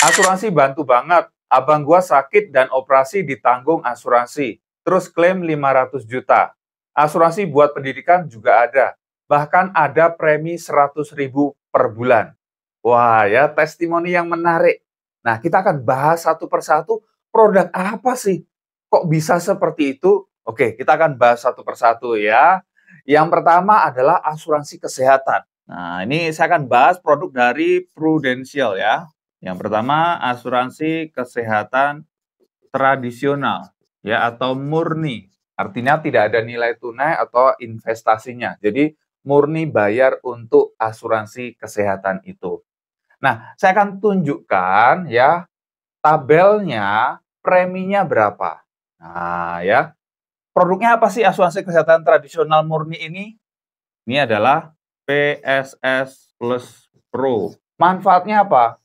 Asuransi bantu banget. Abang gua sakit dan operasi ditanggung asuransi. Terus klaim 500 juta. Asuransi buat pendidikan juga ada. Bahkan ada premi 100.000 per bulan. Wah ya, testimoni yang menarik. Nah, kita akan bahas satu persatu produk apa sih? Kok bisa seperti itu? Oke, kita akan bahas satu persatu ya. Yang pertama adalah asuransi kesehatan. Nah, ini saya akan bahas produk dari Prudential ya. Yang pertama, asuransi kesehatan tradisional ya atau murni. Artinya tidak ada nilai tunai atau investasinya. Jadi murni bayar untuk asuransi kesehatan itu. Nah, saya akan tunjukkan ya tabelnya preminya berapa. Nah, ya. Produknya apa sih asuransi kesehatan tradisional murni ini? Ini adalah PSS Plus Pro. Manfaatnya apa?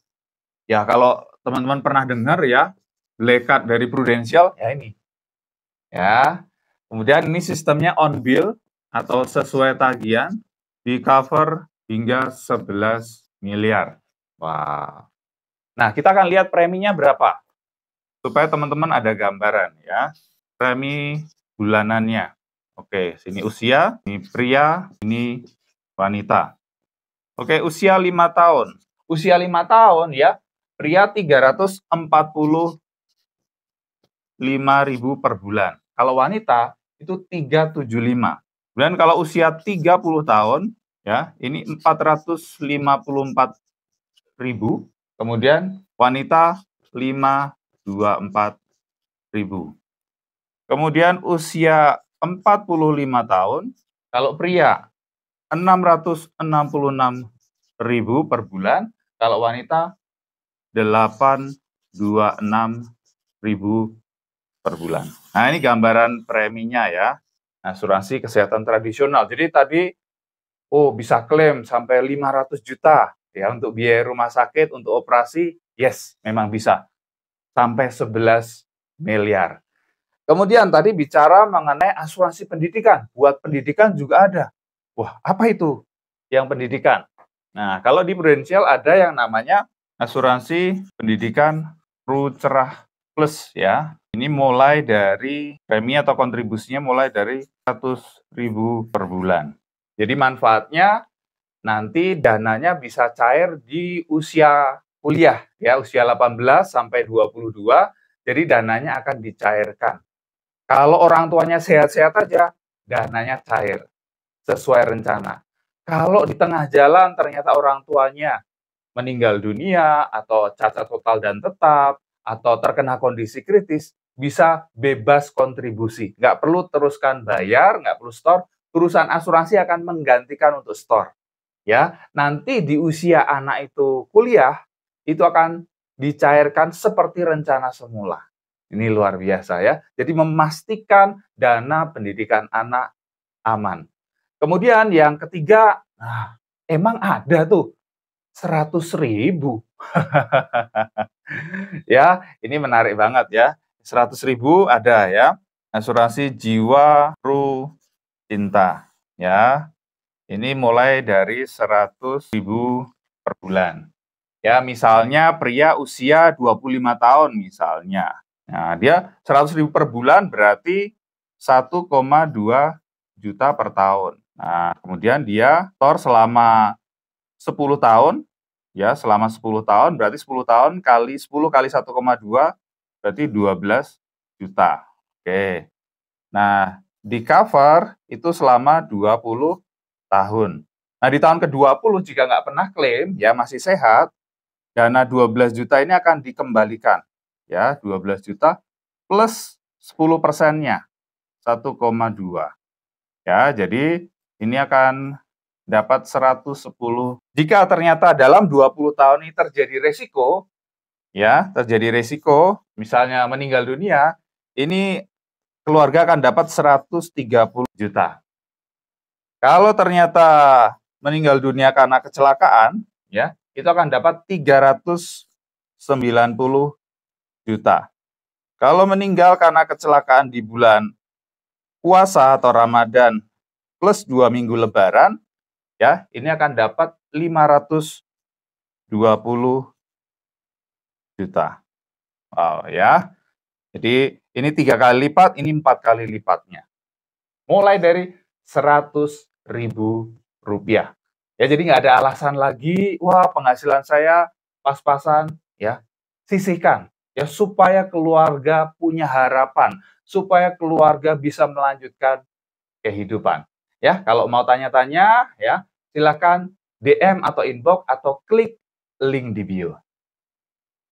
Ya, kalau teman-teman pernah dengar ya, Black Card dari Prudential, ya ini. Ya. Kemudian ini sistemnya on bill atau sesuai tagihan, di cover hingga 11 miliar. Wah. Nah, kita akan lihat preminya berapa. Supaya teman-teman ada gambaran ya. Premi bulanannya. Oke, sini usia, ini pria, ini wanita. Oke, usia 5 tahun. Usia 5 tahun ya, pria 345.000 per bulan. Kalau wanita itu 375. Kemudian kalau usia 30 tahun ya, ini 454.000. Kemudian wanita 524.000. Kemudian usia 45 tahun, kalau pria 666.000 per bulan, kalau wanita 826.000 per bulan. Nah, ini gambaran preminya ya. Asuransi kesehatan tradisional. Jadi tadi bisa klaim sampai 500 juta ya untuk biaya rumah sakit, untuk operasi, yes, memang bisa. Sampai 11 miliar. Kemudian tadi bicara mengenai asuransi pendidikan. Buat pendidikan juga ada. Wah, apa itu yang pendidikan? Nah, kalau di Prudential ada yang namanya asuransi pendidikan Cerah Plus ya. Ini mulai dari premi atau kontribusinya mulai dari 100.000 per bulan. Jadi manfaatnya nanti dananya bisa cair di usia kuliah ya, usia 18 sampai 22. Jadi dananya akan dicairkan. Kalau orang tuanya sehat-sehat aja, dananya cair sesuai rencana. Kalau di tengah jalan ternyata orang tuanya meninggal dunia atau cacat total dan tetap atau terkena kondisi kritis, bisa bebas kontribusi. Nggak perlu teruskan bayar, nggak perlu store, perusahaan asuransi akan menggantikan untuk store. Ya, nanti di usia anak itu kuliah, itu akan dicairkan seperti rencana semula. Ini luar biasa ya. Jadi memastikan dana pendidikan anak aman. Kemudian yang ketiga, emang ada tuh 100.000. Ya, ini menarik banget ya. 100.000 ada ya. Asuransi jiwa Pro Cinta ya. Ini mulai dari 100.000 per bulan. Ya, misalnya pria usia 25 tahun misalnya. Nah, dia 100.000 per bulan berarti 1,2 juta per tahun. Nah, kemudian dia store selama 10 tahun, ya selama 10 tahun berarti 10 tahun kali 10 kali 1,2 berarti 12 juta. Oke. Nah, di cover itu selama 20 tahun. Nah, di tahun ke-20 jika nggak pernah klaim, ya masih sehat, dana 12 juta ini akan dikembalikan. Ya, 12 juta plus 10%-nya, 1,2. Ya, jadi ini akan dapat 110. Jika ternyata dalam 20 tahun ini terjadi resiko, ya, terjadi resiko, misalnya meninggal dunia, ini keluarga akan dapat 130 juta. Kalau ternyata meninggal dunia karena kecelakaan, ya, itu akan dapat 390 juta. Kalau meninggal karena kecelakaan di bulan puasa atau Ramadan plus 2 minggu lebaran, ya, ini akan dapat 520 juta. Wow, ya. Jadi ini 3 kali lipat, ini 4 kali lipatnya. Mulai dari Rp100.000. Ya, jadi nggak ada alasan lagi, wah penghasilan saya pas-pasan, ya. Sisihkan, ya, supaya keluarga punya harapan, supaya keluarga bisa melanjutkan kehidupan. Ya, kalau mau tanya-tanya, ya, silakan DM atau inbox atau klik link di bio.